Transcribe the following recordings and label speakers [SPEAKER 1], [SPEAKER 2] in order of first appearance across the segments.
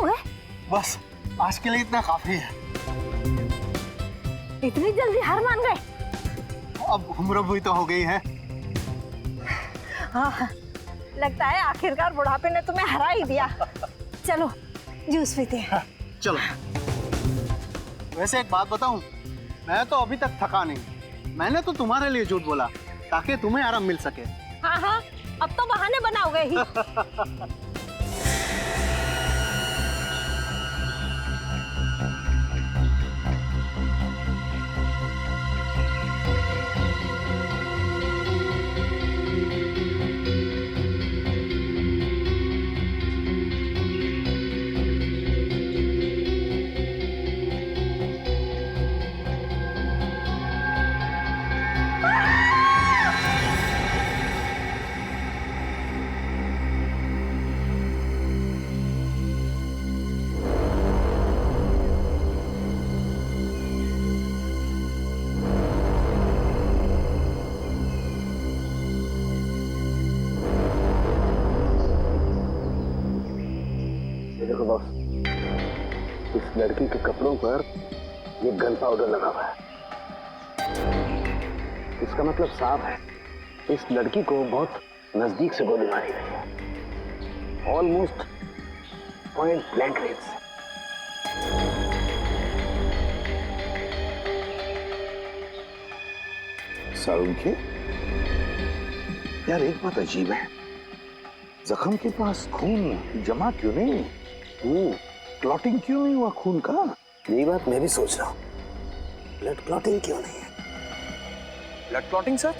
[SPEAKER 1] गए?
[SPEAKER 2] बस आज के लिए इतना काफी है।
[SPEAKER 1] इतनी जल्दी हार मान गए?
[SPEAKER 2] अब उम्र भी तो हो गई है।
[SPEAKER 1] हाँ, लगता है आखिरकार बुढ़ापे ने तुम्हें हरा ही दिया। चलो जूस पीते हैं।
[SPEAKER 2] चलो। वैसे एक बात बताऊं, मैं तो अभी तक थका नहीं। मैंने तो तुम्हारे लिए झूठ बोला ताकि तुम्हें आराम मिल सके।
[SPEAKER 1] हाँ हाँ, अब तो बहाने बनाओगे ही।
[SPEAKER 3] देखो बॉस, इस लड़की के कपड़ों पर ये गन पाउडर लगा हुआ है। इसका मतलब साफ है, इस लड़की को बहुत नजदीक से गोली मारी गई है, ऑलमोस्ट पॉइंट ब्लैंक रेंज से। सारुंखे, यार एक बात अजीब है, जख्म के पास खून जमा क्यों नहीं? क्लॉटिंग क्यों नहीं हुआ खून का? यही बात मैं भी सोच रहा हूँ, ब्लड क्लॉटिंग क्यों नहीं है?
[SPEAKER 4] Blood clotting sir?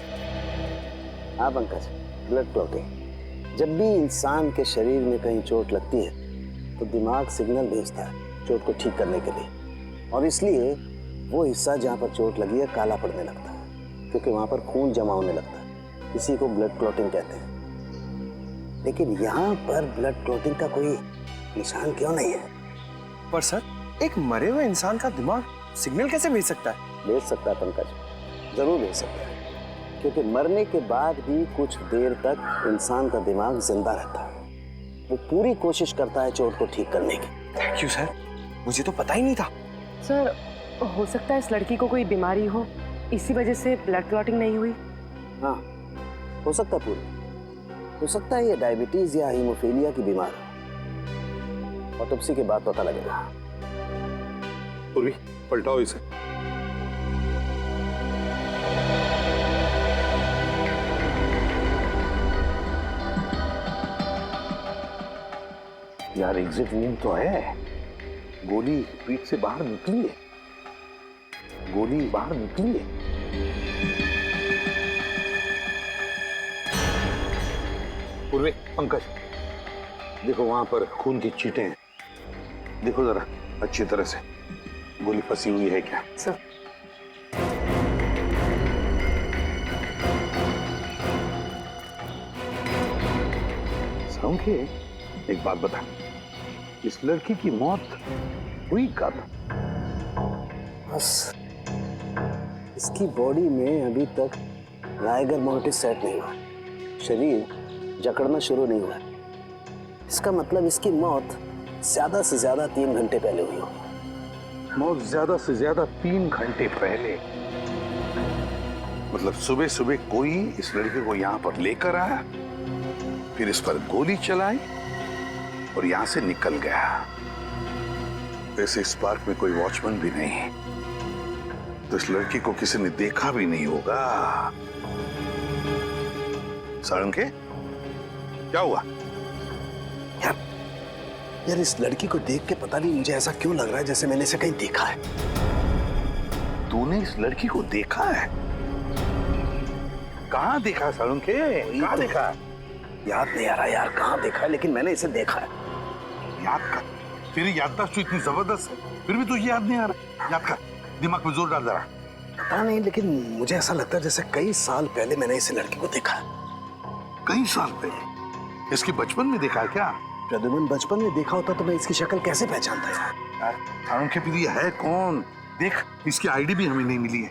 [SPEAKER 3] हाँ पंकज, ब्लड क्लॉटिंग। जब भी इंसान के शरीर में कहीं चोट लगती है तो दिमाग सिग्नल भेजता है चोट को ठीक करने के लिए, और इसलिए वो हिस्सा जहाँ पर चोट लगी है काला पड़ने लगता है, क्योंकि वहाँ पर खून जमा होने लगता है। इसी को ब्लड क्लॉटिंग कहते हैं। लेकिन यहाँ पर ब्लड क्लॉटिंग का कोई निशान क्यों नहीं है?
[SPEAKER 4] पर सर, एक मरे हुए इंसान का दिमाग सिग्नल कैसे भेज सकता है?
[SPEAKER 3] भेज सकता है पंकज, जरूर भेज सकता है, क्योंकि मरने के बाद भी कुछ देर तक इंसान का दिमाग जिंदा रहता है। वो पूरी कोशिश करता है चोट को ठीक करने की।
[SPEAKER 4] थैंक यू सर, मुझे तो पता ही नहीं था।
[SPEAKER 5] सर, हो सकता है इस लड़की को कोई बीमारी हो, इसी वजह से ब्लड क्लॉटिंग नहीं हुई।
[SPEAKER 3] हाँ, हो सकता है पूरी, हो सकता है ये डायबिटीज या हीमोफीलिया की बीमार हो। ऑटोप्सी के बाद पता लगेगा।
[SPEAKER 6] पूर्वी, पलटाओ इसे।
[SPEAKER 3] यार एग्जिट वूंड तो है, गोली पीठ से बाहर निकली है, गोली बाहर निकली है।
[SPEAKER 6] पूर्वी, पंकज,
[SPEAKER 3] देखो वहां पर खून की छींटें हैं,
[SPEAKER 6] देखो जरा अच्छी तरह से, गोली फंसी हुई है क्या?
[SPEAKER 5] सर,
[SPEAKER 6] सारुंखे, एक बात बता, इस लड़की की मौत हुई कब?
[SPEAKER 3] बस इसकी बॉडी में अभी तक राइगर मोर्टिस सेट नहीं हुआ, शरीर जकड़ना शुरू नहीं हुआ। इसका मतलब इसकी मौत ज्यादा से ज्यादा 3 घंटे पहले हुई होगी।
[SPEAKER 6] मौत ज्यादा से ज्यादा 3 घंटे पहले? मतलब सुबह सुबह कोई इस लड़की को यहाँ पर लेकर आया, फिर इस पर गोली चलाई और यहाँ से निकल गया। वैसे इस पार्क में कोई वॉचमैन भी नहीं, तो इस लड़की को किसी ने देखा भी नहीं होगा। सारुंखे, क्या हुआ?
[SPEAKER 3] यार इस लड़की को देख के पता नहीं मुझे ऐसा क्यों लग रहा है जैसे मैंने इसे कहीं देखा है।
[SPEAKER 6] तूने इस लड़की को देखा है? कहाँ देखा सारुंखे? कहाँ देखा?
[SPEAKER 3] याद नहीं आ रहा यार कहाँ देखा है, लेकिन मैंने इसे देखा है।
[SPEAKER 6] याद कर, तेरी याददाश्त तो इतनी जबरदस्त है, फिर भी तुझे याद नहीं आ रहा। याद कर, दिमाग में जोर डाल जरा।
[SPEAKER 3] पता नहीं, लेकिन मुझे ऐसा लगता है जैसे कई साल पहले मैंने इस लड़की को देखा है।
[SPEAKER 6] कई साल पहले? इसकी बचपन में देखा है क्या?
[SPEAKER 3] प्रद्युमन बचपन में देखा होता तो मैं इसकी शक्ल कैसे पहचानता यार?
[SPEAKER 6] सारुंखे फिर ये है कौन? देख, इसकी आईडी भी हमें नहीं मिली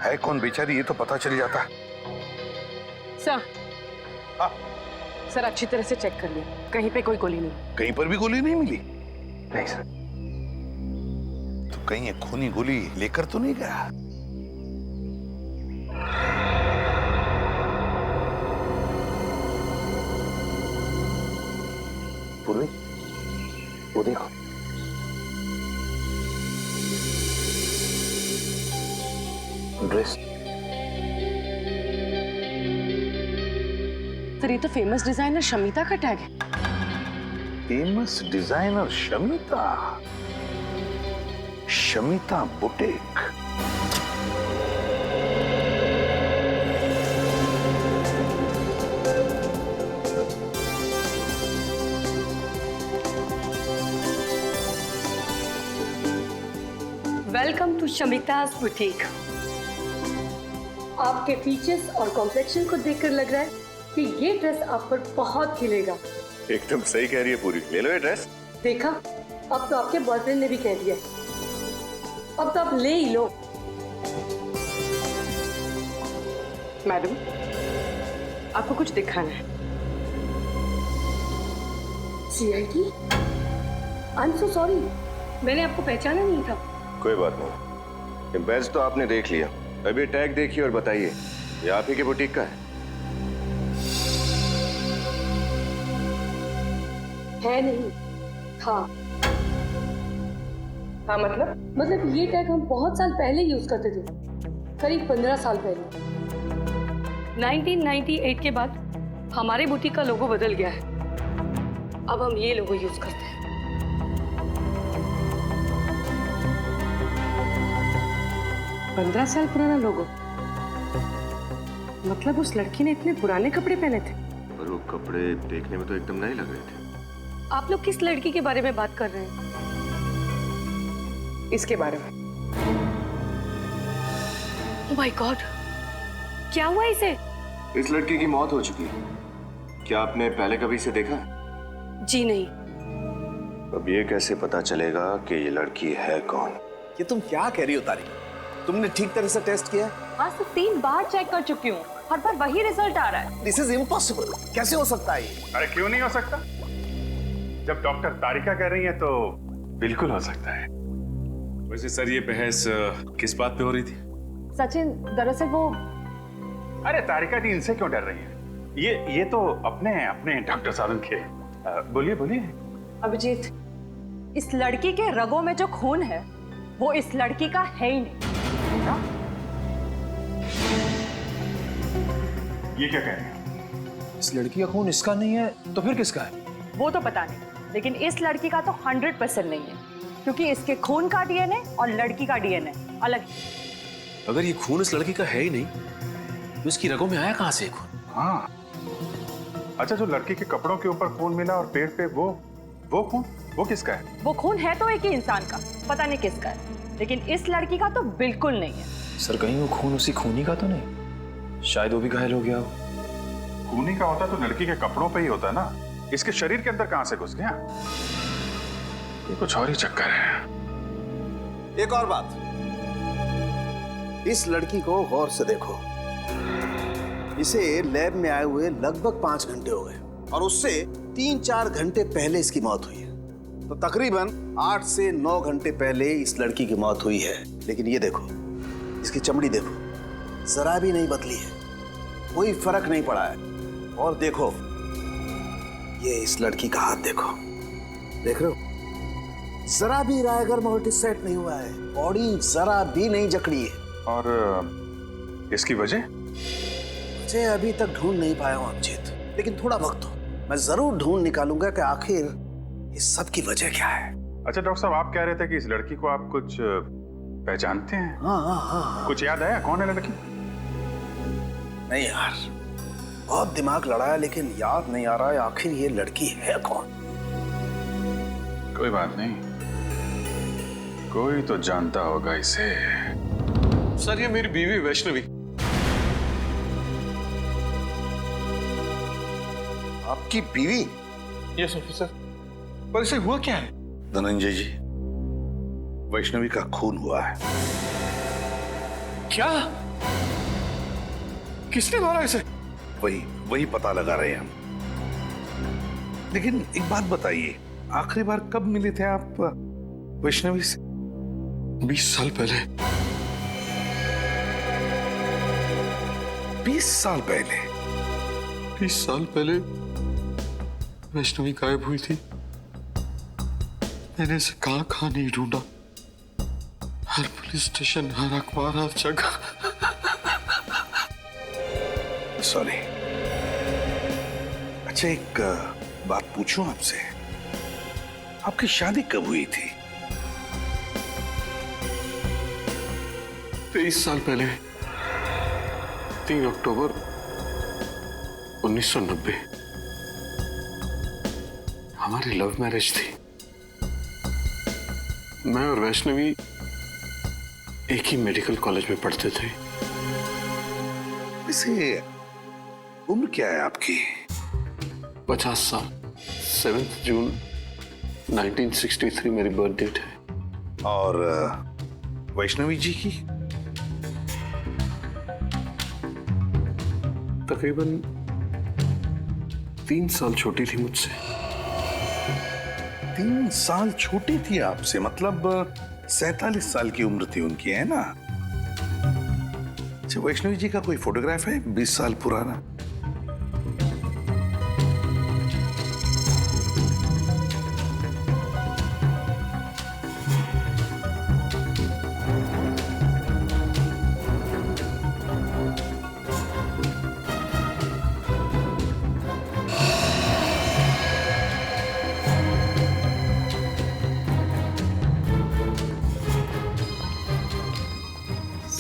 [SPEAKER 6] है कौन बेचारी, ये तो पता चल जाता।
[SPEAKER 5] सर,
[SPEAKER 6] हाँ?
[SPEAKER 5] सर अच्छी तरह से चेक कर लिया, कहीं पे कोई गोली नहीं।
[SPEAKER 6] कहीं पर भी गोली नहीं मिली?
[SPEAKER 4] नहीं सर।
[SPEAKER 6] तो कहीं ये खूनी गोली लेकर तो नहीं गया?
[SPEAKER 3] पूर्वी, वो देखो। ड्रेस।
[SPEAKER 5] सर ये तो फेमस डिजाइनर शमिता का टैग है।
[SPEAKER 6] Famous designer Shamita, Shamita boutique.
[SPEAKER 7] Welcome to शमिता's बुटीक। आपके फीचर्स और कॉम्प्लेक्शन को देखकर लग रहा है कि ये ड्रेस आप पर बहुत खिलेगा।
[SPEAKER 4] एकदम सही कह रही है पूरी, ले लो ये ड्रेस।
[SPEAKER 7] देखा, अब तो आपके बॉयफ्रेंड ने भी कह दिया, अब तो आप ले ही लो।
[SPEAKER 5] मैडम आपको कुछ दिखाना है।
[SPEAKER 7] CID? I am so sorry, मैंने आपको पहचाना नहीं था।
[SPEAKER 4] कोई बात नहीं, ये बैज तो आपने देख लिया, अभी टैग देखिए और बताइए ये आप ही के बुटीक का
[SPEAKER 7] है नहीं, था।
[SPEAKER 5] हाँ मतलब
[SPEAKER 7] ये टैग हम बहुत साल पहले यूज करते थे, करीब 15 साल पहले। 1998 के बाद हमारे बुटीक का लोगो बदल गया है, अब हम ये लोगो यूज करते हैं।
[SPEAKER 5] 15 साल पुराना लोगो, मतलब उस लड़की ने इतने पुराने कपड़े पहने थे।
[SPEAKER 4] और वो कपड़े देखने में तो एकदम नए लग रहे थे।
[SPEAKER 7] आप लोग किस लड़की के बारे में बात कर रहे हैं?
[SPEAKER 5] इसके बारे में।
[SPEAKER 7] ओह माय गॉड, क्या हुआ इसे?
[SPEAKER 4] इस लड़की की मौत हो चुकी है, क्या आपने पहले कभी इसे देखा?
[SPEAKER 7] जी नहीं।
[SPEAKER 4] अब ये कैसे पता चलेगा कि ये लड़की है कौन?
[SPEAKER 3] ये तुम क्या कह रही हो तारी? तुमने ठीक तरह से टेस्ट किया?
[SPEAKER 1] आज तो 3 बार चेक कर चुकी हूँ, हर बार वही रिजल्ट आ रहा है।
[SPEAKER 3] This is impossible. कैसे हो सकता है ये?
[SPEAKER 8] अरे क्यों नहीं हो सकता? जब डॉक्टर तारिका कह रही है तो बिल्कुल हो सकता है।
[SPEAKER 9] वैसे सर ये बहस किस बात पे हो रही थी?
[SPEAKER 1] सचिन, दरअसल वो
[SPEAKER 8] अरे तारिका जी इनसे क्यों डर रही है? ये तो अपने डॉक्टर साधन के। बोलिए बोलिए।
[SPEAKER 1] अभिजीत, इस लड़की के रगों में जो खून है वो इस लड़की का है ही नहीं।
[SPEAKER 8] ये क्या कह रहे हैं?
[SPEAKER 10] इस लड़की का खून इसका नहीं है तो फिर किसका है?
[SPEAKER 1] वो तो पता नहीं, लेकिन इस लड़की का तो 100% नहीं है, क्योंकि इसके खून का DNA और लड़की का DNA अलग है।
[SPEAKER 9] अगर ये खून इस लड़की का है ही नहीं तो इसकी रगों में आया कहां से खून?
[SPEAKER 8] हाँ, अच्छा, जो लड़की के कपड़ों के ऊपर खून मिला और पेट पे वो खून, वो किसका है?
[SPEAKER 1] वो खून है तो एक ही इंसान का, पता नहीं किसका है, लेकिन इस लड़की का तो बिल्कुल नहीं है।
[SPEAKER 10] सर कहीं वो खून उसी खूनी का तो नहीं? शायद वो भी घायल हो गया हो।
[SPEAKER 8] खूनी का होता तो लड़की के कपड़ों पे ही होता ना, इसके शरीर के अंदर कहां से घुस गया? ये कुछ और ही चक्कर है।
[SPEAKER 3] एक और बात, इस लड़की को गौर से देखो। इसे लैब में आए हुए लगभग 5 घंटे हो गए और उससे 3-4 घंटे पहले इसकी मौत हुई है, तो तकरीबन 8 से 9 घंटे पहले इस लड़की की मौत हुई है। लेकिन ये देखो, इसकी चमड़ी देखो, जरा भी नहीं बदली है, कोई फर्क नहीं पड़ा है। और देखो, ये इस लड़की का हाथ देखो, देख रहे हो, जरा भी रायगर मोटिस सेट नहीं हुआ है, बॉडी जरा भी नहीं जकड़ी है।
[SPEAKER 8] और इसकी वजह
[SPEAKER 3] अभी तक ढूंढ नहीं पाया हूं अभिजीत, लेकिन थोड़ा वक्त दो, मैं जरूर ढूंढ निकालूंगा कि आखिर इस सब की वजह क्या है।
[SPEAKER 8] अच्छा डॉक्टर साहब, आप कह रहे थे कि इस लड़की को आप कुछ पहचानते हैं?
[SPEAKER 3] हाँ।
[SPEAKER 8] कुछ याद आया कौन है लड़की?
[SPEAKER 3] नहीं यार, बहुत दिमाग लड़ाया लेकिन याद नहीं आ रहा है आखिर ये लड़की है कौन।
[SPEAKER 8] कोई बात नहीं, कोई तो जानता होगा इसे।
[SPEAKER 9] सर ये मेरी बीवी वैष्णवी।
[SPEAKER 6] आपकी बीवी?
[SPEAKER 9] Yes officer. पर इसे हुआ क्या है?
[SPEAKER 6] धनंजय जी, वैष्णवी का खून हुआ है।
[SPEAKER 9] क्या? किसने मारा इसे?
[SPEAKER 6] वही पता लगा रहे हैं हम। लेकिन एक बात बताइए, आखिरी बार कब मिले थे आप वैष्णवी से?
[SPEAKER 9] 20 साल पहले।
[SPEAKER 6] 20 साल पहले?
[SPEAKER 9] 20 साल पहले वैष्णवी गायब हुई थी। मैंने इसे कहां नहीं ढूंढा, हर पुलिस स्टेशन, हर अखबार, हर जगह।
[SPEAKER 6] सॉरी। अच्छा, एक बात पूछूं आपसे, आपकी शादी कब हुई थी?
[SPEAKER 9] 23 साल पहले, 3 अक्टूबर 1990। हमारी लव मैरिज थी। मैं और वैष्णवी एक ही मेडिकल कॉलेज में पढ़ते थे।
[SPEAKER 6] वैसे उम्र क्या है आपकी?
[SPEAKER 9] 50 साल। 7 जून 1963 मेरी बर्थ डेट है।
[SPEAKER 6] और वैष्णवी जी की?
[SPEAKER 9] तकरीबन 3 साल छोटी थी मुझसे।
[SPEAKER 6] 3 साल छोटी थी आपसे, मतलब 47 साल की उम्र थी उनकी, है ना? अच्छा, वैष्णवी जी का कोई फोटोग्राफ है 20 साल पुराना?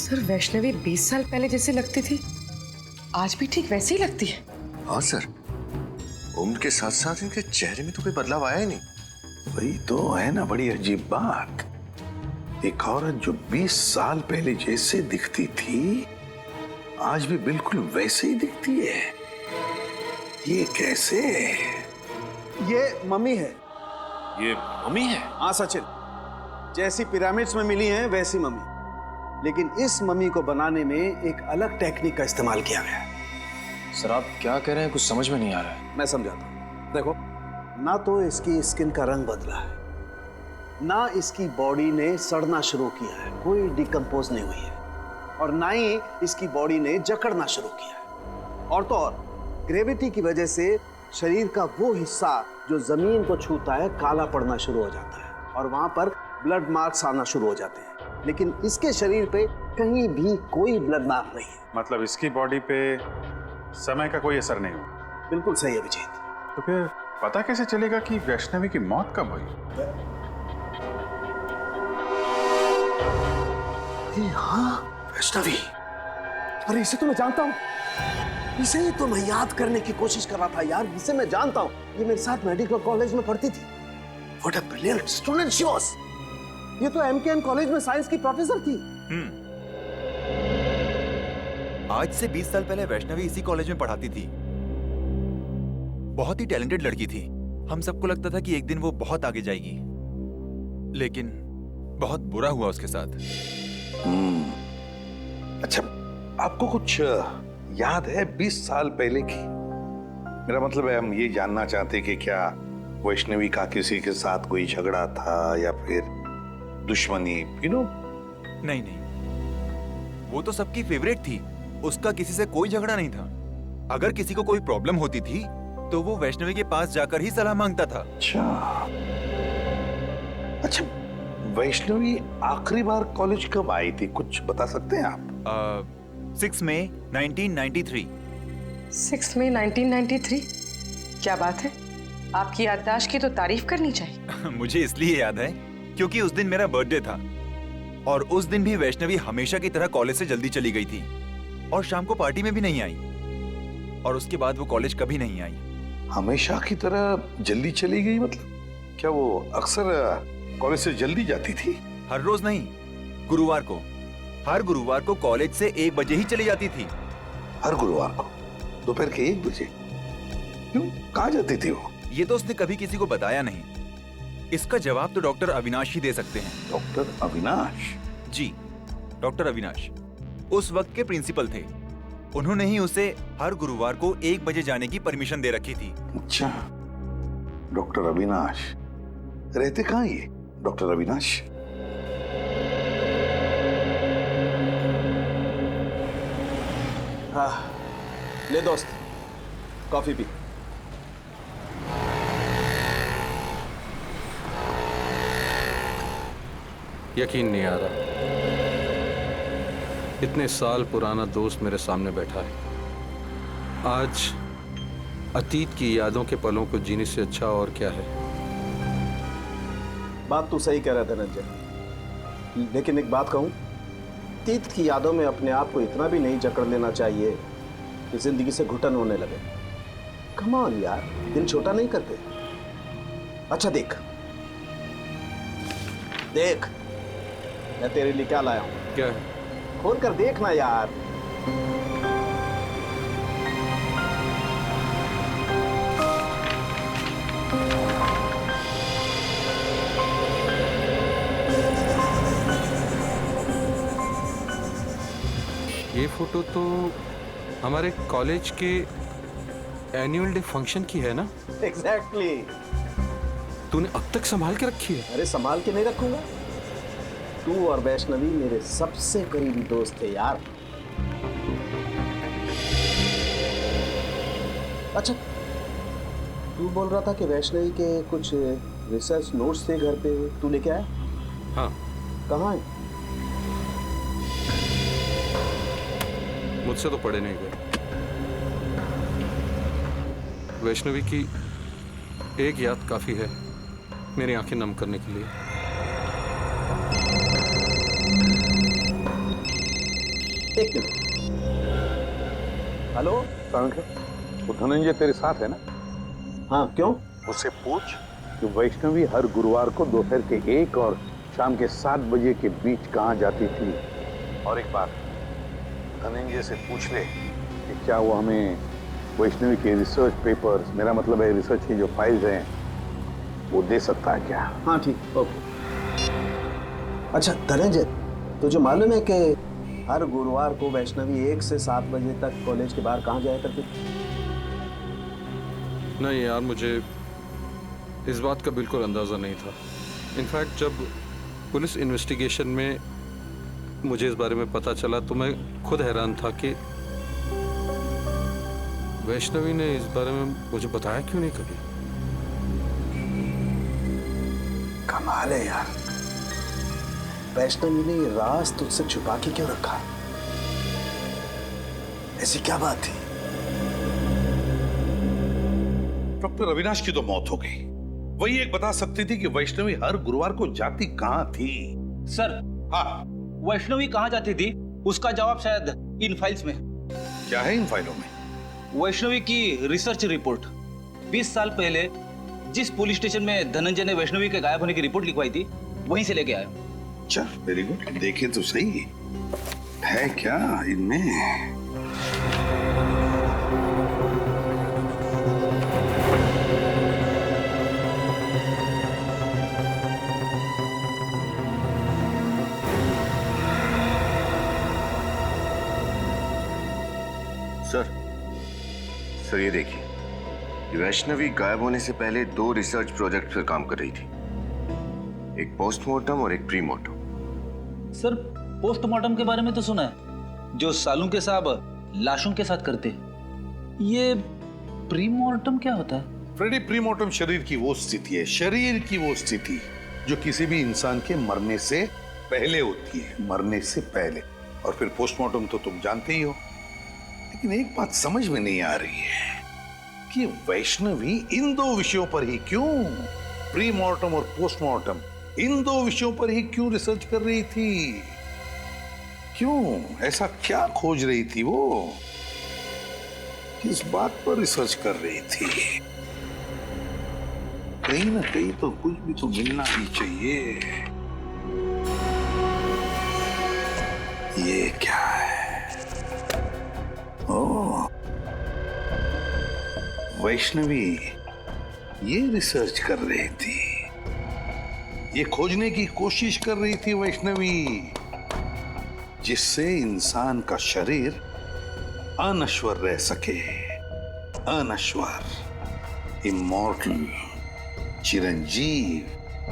[SPEAKER 5] सर, वैष्णवी 20 साल पहले जैसे लगती थी, आज भी ठीक वैसी ही लगती है।
[SPEAKER 4] हाँ सर, उम्र के साथ साथ इनके चेहरे में तो कोई बदलाव आया ही नहीं।
[SPEAKER 6] वही तो है ना बड़ी अजीब बात। एक औरत जो 20 साल पहले जैसे दिखती थी, आज भी बिल्कुल वैसे ही दिखती है। ये कैसे?
[SPEAKER 3] ये मम्मी है।
[SPEAKER 9] ये मम्मी है?
[SPEAKER 3] हाँ सचिन, जैसी पिरामिड्स में मिली हैं वैसी मम्मी, लेकिन इस मम्मी को बनाने में एक अलग टेक्निक का इस्तेमाल किया गया है।
[SPEAKER 10] सर आप क्या कह रहे हैं, कुछ समझ में नहीं आ रहा है।
[SPEAKER 3] मैं समझाता हूँ। देखो, ना तो इसकी स्किन का रंग बदला है, ना इसकी बॉडी ने सड़ना शुरू किया है, कोई डिकम्पोज नहीं हुई है, और ना ही इसकी बॉडी ने जकड़ना शुरू किया है। और तो और ग्रेविटी की वजह से शरीर का वो हिस्सा जो जमीन को छूता है काला पड़ना शुरू हो जाता है, और वहां पर ब्लड मार्क्स आना शुरू हो जाते हैं। लेकिन इसके शरीर पे कहीं भी कोई ब्लड मार्क नहीं है।
[SPEAKER 8] मतलब इसकी बॉडी पे समय का कोई असर नहीं हुआ?
[SPEAKER 3] बिल्कुल सही अभिजीत।
[SPEAKER 8] तो फिर पता कैसे चलेगा कि वैष्णवी की मौत कब हुई?
[SPEAKER 3] हाँ, वैष्णवी। अरे इसे तो मैं जानता हूँ, इसे ही तो मैं याद करने की कोशिश कर रहा था यार। इसे मैं जानता हूँ, ये मेरे साथ मेडिकल कॉलेज में पढ़ती थी। What a brilliant student she was. ये तो MKM कॉलेज में साइंस की प्रोफेसर थी।
[SPEAKER 11] आज से 20 साल पहले वैष्णवी इसी कॉलेज में पढ़ाती थी। बहुत ही टैलेंटेड लड़की थी। हम सबको लगता था कि एक दिन वो बहुत आगे जाएगी, लेकिन बहुत बुरा हुआ उसके साथ।
[SPEAKER 6] अच्छा, आपको कुछ याद है 20 साल पहले की? मेरा मतलब है, हम ये जानना चाहते कि क्या वैष्णवी का किसी के साथ कोई झगड़ा था या फिर दुश्मनी,
[SPEAKER 11] नहीं नहीं, वो तो सबकी फेवरेट थी। उसका किसी से कोई झगड़ा नहीं था। अगर किसी को कोई प्रॉब्लम होती थी तो वो वैष्णवी के पास जाकर ही सलाह मांगता था।
[SPEAKER 6] अच्छा, वैष्णवी आखिरी बार कॉलेज कब आई थी, कुछ बता सकते हैं आप?
[SPEAKER 11] 6 मई 1993।
[SPEAKER 5] 6 मई 1993? क्या बात है, आपकी याददाश्त की तो तारीफ करनी चाहिए।
[SPEAKER 11] मुझे इसलिए याद है क्योंकि उस दिन मेरा बर्थडे था, और उस दिन भी वैष्णवी हमेशा की तरह कॉलेज से जल्दी चली गई थी, और शाम को पार्टी में भी नहीं आई, और उसके बाद वो कॉलेज कभी नहीं आई।
[SPEAKER 6] हमेशा की तरह जल्दी चली गई मतलब? क्या वो अक्सर कॉलेज से जल्दी जाती थी?
[SPEAKER 11] हर रोज नहीं, गुरुवार को। हर गुरुवार को कॉलेज से 1 बजे ही चली जाती थी।
[SPEAKER 6] हर गुरुवार को दोपहर के 1 बजे? क्यों, कहाँ जाती थी वो?
[SPEAKER 11] ये तो उसने कभी किसी को बताया नहीं। इसका जवाब तो डॉक्टर अविनाश ही दे सकते हैं।
[SPEAKER 6] डॉक्टर अविनाश?
[SPEAKER 11] जी, डॉक्टर अविनाश उस वक्त के प्रिंसिपल थे। उन्होंने ही उसे हर गुरुवार को 1 बजे जाने की परमिशन दे रखी थी।
[SPEAKER 6] अच्छा, डॉक्टर अविनाश। रहते कहाँ ये डॉक्टर अविनाश?
[SPEAKER 3] हाँ, ले दोस्त, कॉफी पी।
[SPEAKER 9] यकीन नहीं आ रहा, इतने साल पुराना दोस्त मेरे सामने बैठा है। आज अतीत की यादों के पलों को जीने से अच्छा और क्या है।
[SPEAKER 3] बात तू सही कह रहा है धनंजय, लेकिन एक बात कहूं, अतीत की यादों में अपने आप को इतना भी नहीं जकड़ लेना चाहिए कि जिंदगी से घुटन होने लगे। कम ऑन यार, दिल छोटा नहीं करते। अच्छा देख देख, मैं तेरे लिए क्या लाया हूं।
[SPEAKER 9] क्या है?
[SPEAKER 3] खोल कर देखना यार।
[SPEAKER 9] ये फोटो तो हमारे कॉलेज के एनुअल डे फंक्शन की है ना?
[SPEAKER 3] एग्जैक्टली।
[SPEAKER 9] तूने अब तक संभाल के रखी है?
[SPEAKER 3] अरे संभाल के नहीं रखूंगा, तू और वैष्णवी मेरे सबसे करीबी दोस्त थे यार। अच्छा, तू बोल रहा था कि वैष्णवी के कुछ रिसर्च नोट्स थे घर पे, तू लेके आया?
[SPEAKER 9] हाँ।
[SPEAKER 3] कहाँ है?
[SPEAKER 9] मुझसे तो पढ़े नहीं गए। वैष्णवी की एक याद काफी है मेरी आंखें नम करने के लिए।
[SPEAKER 3] एक मिनट। हेलो,
[SPEAKER 6] वो धनंजय तेरे साथ है ना?
[SPEAKER 3] हाँ, क्यों?
[SPEAKER 6] उससे पूछ कि वैष्णवी हर गुरुवार को दोपहर के 1 और शाम के 7 बजे के बीच कहाँ जाती थी। और एक बात, धनंजय से पूछ ले कि क्या वो हमें वैष्णवी के रिसर्च पेपर्स, मेरा मतलब है रिसर्च की जो फाइल्स हैं, वो दे सकता है क्या?
[SPEAKER 3] हाँ ठीक, ओके। अच्छा धनंजय, तुझे मालूम है कि हर गुरुवार को वैष्णवी 1 से 7 बजे तक कॉलेज के बाहर कहाँ जाया करती थी?
[SPEAKER 9] नहीं यार, मुझे इस बात का बिल्कुल अंदाजा नहीं था। इनफैक्ट जब पुलिस इन्वेस्टिगेशन में मुझे इस बारे में पता चला तो मैं खुद हैरान था कि वैष्णवी ने इस बारे में मुझे बताया क्यों नहीं कभी।
[SPEAKER 3] कमाल है यार, वैष्णवी ने ये राज तुझसे छुपा के क्यों रखा? ऐसी क्या बात थी?
[SPEAKER 6] डॉक्टर अविनाश की तो मौत हो गई, वही एक बता सकती थी कि वैष्णवी हर गुरुवार को जाती कहाँ थी।
[SPEAKER 10] सर,
[SPEAKER 6] हाँ,
[SPEAKER 10] वैष्णवी कहाँ जाती थी उसका जवाब शायद इन फाइल्स में।
[SPEAKER 6] क्या है इन फाइलों में?
[SPEAKER 10] वैष्णवी की रिसर्च रिपोर्ट। 20 साल पहले जिस पुलिस स्टेशन में धनंजय ने वैष्णवी के गायब होने की रिपोर्ट लिखवाई थी, वहीं से लेके आया।
[SPEAKER 6] अच्छा, वेरी गुड। देखे तो सही है क्या इनमें।
[SPEAKER 4] सर ये देखिए, वैष्णवी गायब होने से पहले 2 रिसर्च प्रोजेक्ट पर काम कर रही थी, एक पोस्टमार्टम और एक प्रीमार्टम।
[SPEAKER 10] सर, पोस्टमार्टम के बारे में तो सुना है, जो सालू के साहब लाशों के साथ करते। ये प्रीमार्टम क्या होता है?
[SPEAKER 6] फ्रेडी, प्रीमार्टम शरीर की वो स्थिति है, शरीर की वो स्थिति जो किसी भी इंसान के मरने से पहले होती है, मरने से पहले। और फिर पोस्टमार्टम तो तुम जानते ही हो। लेकिन एक बात समझ में नहीं आ रही है कि वैष्णवी इन 2 विषयों पर ही क्यों, प्रीमार्टम और पोस्टमार्टम, इन 2 विषयों पर ही क्यों रिसर्च कर रही थी? क्यों? ऐसा क्या खोज रही थी वो? किस बात पर रिसर्च कर रही थी? कहीं ना कहीं तो कुछ भी तो मिलना ही चाहिए। ये क्या है? ओह, वैष्णवी ये रिसर्च कर रही थी, ये खोजने की कोशिश कर रही थी वैष्णवी, जिससे इंसान का शरीर अनश्वर रह सके, अनश्वर, इमॉर्टल, चिरंजीव,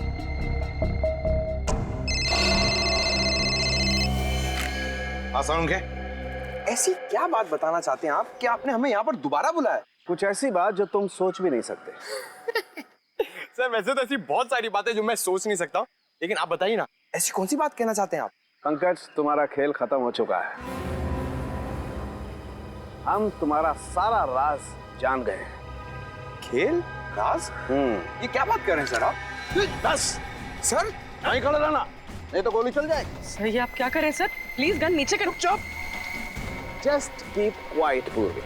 [SPEAKER 6] सालुंखे के
[SPEAKER 12] ऐसी क्या बात बताना चाहते हैं आप कि आपने हमें यहाँ पर दोबारा बुलाया?
[SPEAKER 3] कुछ ऐसी बात जो तुम सोच भी नहीं सकते।
[SPEAKER 12] सर वैसे तो ऐसी बहुत सारी बातें जो मैं सोच नहीं सकता, लेकिन आप बताइए ना, ऐसी कौन सी बात कहना चाहते हैं आप?
[SPEAKER 3] पंकज, तुम्हारा खेल खत्म हो चुका है। हम तुम्हारा सारा राज जान गए हैं।
[SPEAKER 12] खेल राज? ये क्या बात कर रहे हैं सर आप?
[SPEAKER 3] बस
[SPEAKER 12] सर
[SPEAKER 3] नहीं खड़ा रहना, नहीं तो गोली चल जाएगी।
[SPEAKER 5] सर ये आप क्या कर रहे हैं सर? प्लीज गन नीचे करो। चुप।
[SPEAKER 3] जस्ट कीप क्वाइट पूर्वी,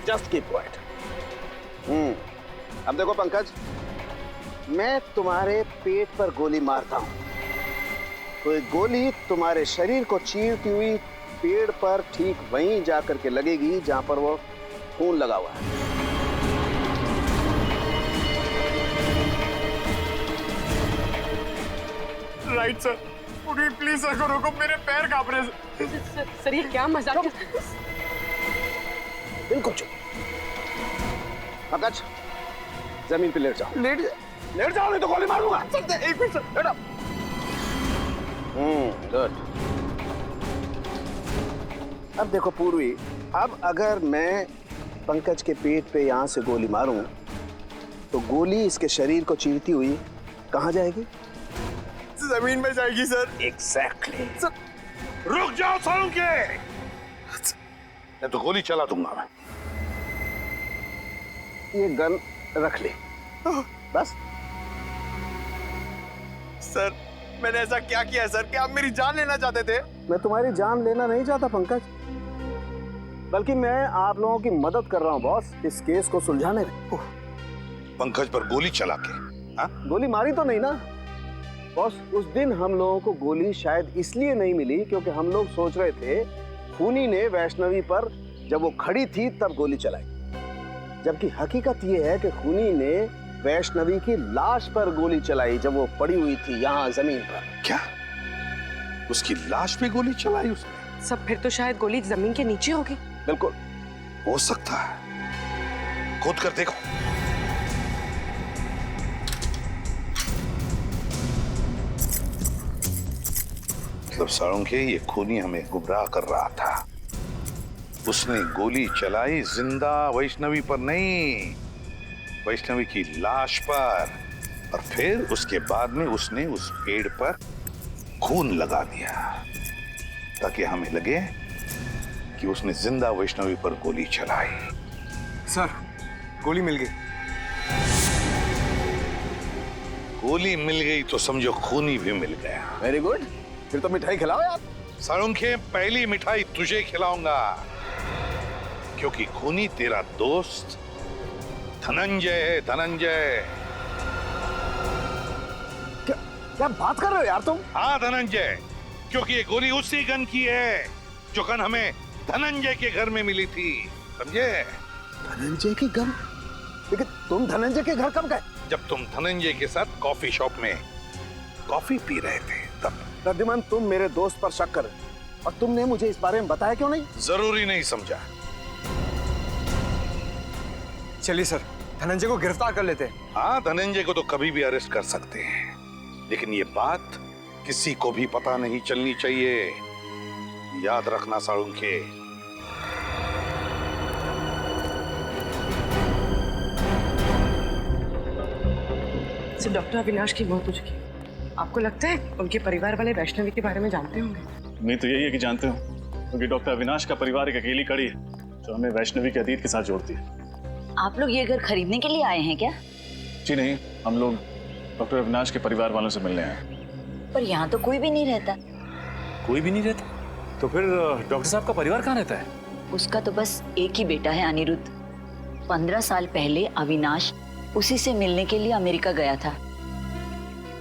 [SPEAKER 3] जस्ट कीप क्वाइट। अब देखो पंकज, मैं तुम्हारे पेट पर गोली मारता हूं तो एक गोली तुम्हारे शरीर को चीरती हुई पेड़ पर ठीक वहीं जाकर के लगेगी जहां पर वो खून लगा हुआ है।
[SPEAKER 12] राइट सर, प्लीज सर को रोको, मेरे पैर कांप रहे हैं।
[SPEAKER 5] सर ये क्या मजाक?
[SPEAKER 3] बिल्कुल चुप। पंकज, जमीन पे लेट जाओ।
[SPEAKER 12] लेट जाओ नहीं तो गोली मारूंगा। एक मिनट सर, लेट आओ।
[SPEAKER 3] गुड। अब देखो पूर्वी, अब अगर मैं पंकज के पेट पे यहां से गोली मारूं तो गोली इसके शरीर को चीरती हुई कहां जाएगी?
[SPEAKER 12] जमीन में जाएगी सर।
[SPEAKER 3] एग्जैक्टली।
[SPEAKER 6] रुक जाओ सालुंखे, मैं तो गोली चला दूंगा मैं।
[SPEAKER 3] ये गन रख ले बस।
[SPEAKER 12] सर मैंने ऐसा क्या किया है सर कि आप मेरी जान लेना चाहते थे?
[SPEAKER 3] मैं तुम्हारी जान लेना नहीं चाहता पंकज, बल्कि मैं आप लोगों की मदद कर रहा हूं बॉस, इस केस को सुलझाने में।
[SPEAKER 6] पंकज पर गोली चला के? हाँ?
[SPEAKER 3] गोली मारी तो नहीं ना बॉस। उस दिन हम लोगों को गोली शायद इसलिए नहीं मिली क्योंकि हम लोग सोच रहे थे खूनी ने वैष्णवी पर जब वो खड़ी थी तब गोली चलाई, जबकि हकीकत ये है कि खूनी ने वैष्णवी की लाश पर गोली चलाई जब वो पड़ी हुई थी यहाँ जमीन पर।
[SPEAKER 6] क्या उसकी लाश पे गोली चलाई उसने?
[SPEAKER 5] सब फिर तो शायद गोली जमीन के नीचे होगी।
[SPEAKER 3] बिल्कुल
[SPEAKER 6] हो सकता है, खोद कर देखो। मतलब सालुंखे, ये खूनी हमें गुमराह कर रहा था। उसने गोली चलाई जिंदा वैष्णवी पर नहीं, वैष्णवी की लाश पर, और फिर उसके बाद में उसने उस पेड़ पर खून लगा दिया ताकि हमें लगे कि उसने जिंदा वैष्णवी पर गोली चलाई।
[SPEAKER 12] सर गोली मिल गई।
[SPEAKER 6] गोली मिल गई तो समझो खूनी भी मिल गया।
[SPEAKER 3] वेरी गुड, फिर तो मिठाई खिलाओ यार।
[SPEAKER 6] सालुंखे, पहली मिठाई तुझे खिलाऊंगा क्योंकि खूनी तेरा दोस्त धनंजय है। धनंजय।
[SPEAKER 3] क्या बात कर रहे हो यार तुम?
[SPEAKER 6] हाँ धनंजय, क्योंकि ये गोली उसी गन की है जो गन हमें धनंजय के घर में मिली थी, समझे?
[SPEAKER 3] धनंजय की गन? लेकिन तुम धनंजय के घर कब गए?
[SPEAKER 6] जब तुम धनंजय के साथ कॉफी शॉप में कॉफी पी रहे थे तब।
[SPEAKER 3] रद्दिमान, तुम मेरे दोस्त पर शक कर रहे हो और तुमने मुझे इस बारे में बताया क्यों नहीं?
[SPEAKER 6] जरूरी नहीं समझा।
[SPEAKER 12] चलिए सर, धनंजय को गिरफ्तार कर लेते हैं।
[SPEAKER 6] हाँ, धनंजय को तो कभी भी अरेस्ट कर सकते हैं, लेकिन ये बात किसी को भी पता नहीं चलनी चाहिए। याद रखना सालुंखे।
[SPEAKER 5] सर डॉक्टर अविनाश की मौत हो चुकी है। आपको लगता है उनके परिवार वाले वैष्णवी के बारे में जानते होंगे?
[SPEAKER 13] नहीं तो यही है कि जानते हो, क्योंकि डॉक्टर अविनाश का परिवार एक अकेली कड़ी है जो हमें वैष्णवी के अतीत के साथ जोड़ती है।
[SPEAKER 14] आप लोग ये घर खरीदने के लिए आए हैं क्या?
[SPEAKER 13] जी नहीं, हम लोग डॉक्टर अविनाश के परिवार वालों से मिलने आए हैं।
[SPEAKER 14] पर यहाँ तो कोई भी नहीं रहता।
[SPEAKER 13] कोई भी नहीं रहता? तो फिर डॉक्टर साहब का परिवार कहाँ रहता है?
[SPEAKER 14] उसका तो बस एक ही बेटा है, अनिरुद्ध। 15 साल पहले अविनाश उसी से मिलने के लिए अमेरिका गया था,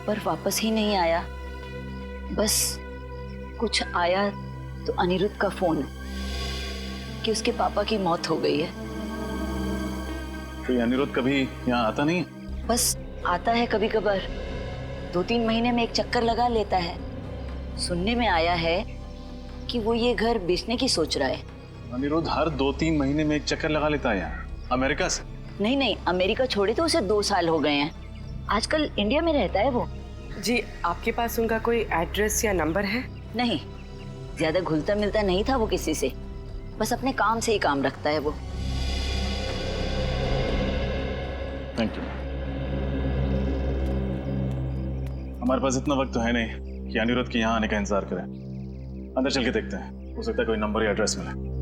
[SPEAKER 14] पर वापस ही नहीं आया। बस कुछ आया तो अनिरुद्ध का फोन कि उसके पापा की मौत हो गई है।
[SPEAKER 13] तो ये अनिरुद्ध कभी यहाँ आता नहीं है?
[SPEAKER 14] बस आता है कभी कभार, 2-3 महीने में एक चक्कर लगा लेता है। सुनने में आया है कि वो ये घर बेचने की सोच रहा है।
[SPEAKER 13] अनिरुद्ध हर 2-3 महीने में एक चक्कर लगा लेता है यहाँ, अमेरिका से?
[SPEAKER 14] नहीं, अमेरिका छोड़े तो उसे 2 साल हो गए हैं। आजकल इंडिया में रहता है वो।
[SPEAKER 5] जी, आपके पास उनका कोई एड्रेस या नंबर है?
[SPEAKER 14] नहीं, ज्यादा घुलता मिलता नहीं था वो किसी से, बस अपने काम से ही काम रखता है वो।
[SPEAKER 13] Thank you. हमारे पास इतना वक्त तो है नहीं कि अनिरुद्ध के यहाँ आने का इंतजार करें। अंदर चल के देखते हैं, हो सकता है कोई नंबर या एड्रेस मिले।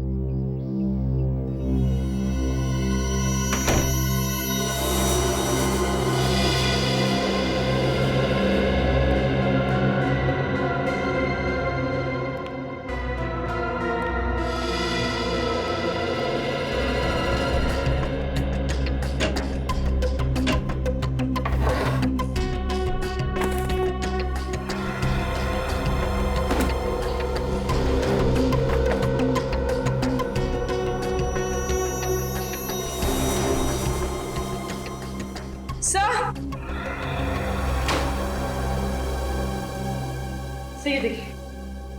[SPEAKER 5] ये देखिए,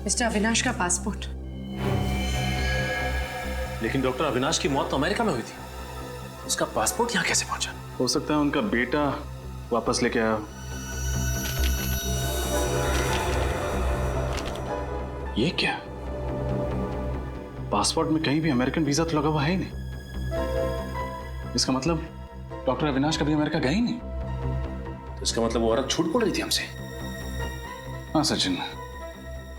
[SPEAKER 5] मिस्टर अविनाश का पासपोर्ट।
[SPEAKER 13] लेकिन डॉक्टर अविनाश की मौत तो अमेरिका में हुई थी, उसका पासपोर्ट यहाँ कैसे पहुंचा? हो सकता है उनका बेटा वापस लेके आया। ये क्या? पासपोर्ट में कहीं भी अमेरिकन वीजा तो लगा हुआ है ही नहीं। इसका मतलब डॉक्टर अविनाश कभी अमेरिका गए ही नहीं। तो इसका मतलब वो औरत झूठ बोल रही थी हमसे। हाँ सचिन,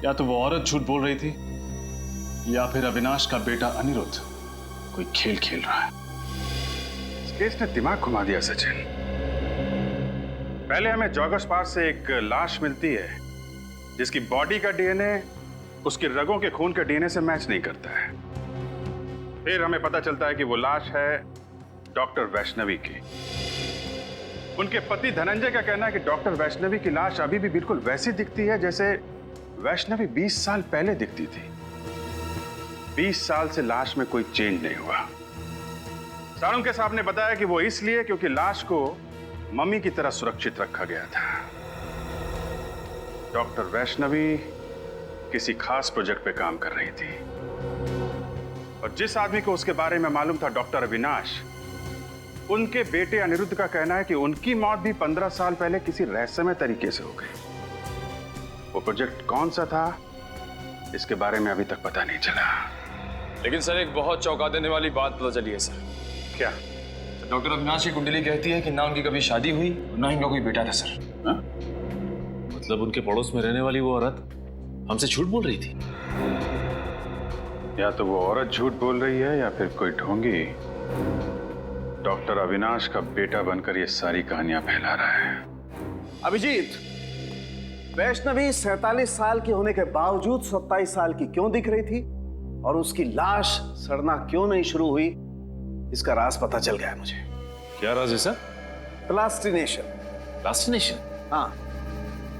[SPEAKER 13] या तो वो औरत झूठ बोल रही थी या फिर अविनाश का बेटा अनिरुद्ध कोई खेल खेल रहा है।
[SPEAKER 8] इस केस ने दिमाग घुमा दिया सचिन। पहले हमें जॉगर्स पार्क से एक लाश मिलती है जिसकी बॉडी का डीएनए उसकी रगों के खून के डीएनए से मैच नहीं करता है। फिर हमें पता चलता है कि वो लाश है डॉक्टर वैष्णवी की। उनके पति धनंजय का कहना है कि डॉक्टर वैष्णवी की लाश अभी भी बिल्कुल वैसी दिखती है जैसे वैष्णवी 20 साल पहले दिखती थी। 20 साल से लाश में कोई चेंज नहीं हुआ। साळुंखे साहब ने बताया कि वो इसलिए क्योंकि लाश को मम्मी की तरह सुरक्षित रखा गया था। डॉक्टर वैष्णवी किसी खास प्रोजेक्ट पे काम कर रही थी और जिस आदमी को उसके बारे में मालूम था, डॉक्टर अविनाश, उनके बेटे अनिरुद्ध का कहना है कि उनकी मौत भी 15 साल पहले किसी रहस्यमय तरीके से हो गई। वो प्रोजेक्ट कौन सा था, इसके बारे में अभी तक पता नहीं चला।
[SPEAKER 12] लेकिन सर, एक बहुत चौंका देने वाली बात पता चली है सर।
[SPEAKER 8] क्या?
[SPEAKER 12] डॉक्टर अविनाश की कुंडली कहती है कि ना उनकी कभी शादी हुई ना ही उनका कोई बेटा था सर।
[SPEAKER 8] हा?
[SPEAKER 13] मतलब उनके पड़ोस में रहने वाली वो औरत हमसे झूठ बोल रही थी।
[SPEAKER 8] या तो वो औरत झूठ बोल रही है या फिर कोई ढोंगी डॉक्टर अविनाश का बेटा बनकर ये सारी कहानियां फैला रहा है।
[SPEAKER 3] अभिजीत, वैष्णवी 47 साल की होने के बावजूद 27 साल की क्यों दिख रही थी और उसकी लाश सड़ना क्यों नहीं शुरू हुई, इसका राज पता चल गया है मुझे।
[SPEAKER 13] क्या राज है सर?
[SPEAKER 3] प्लास्टिनेशन।
[SPEAKER 13] प्लास्टिनेशन?
[SPEAKER 3] हाँ,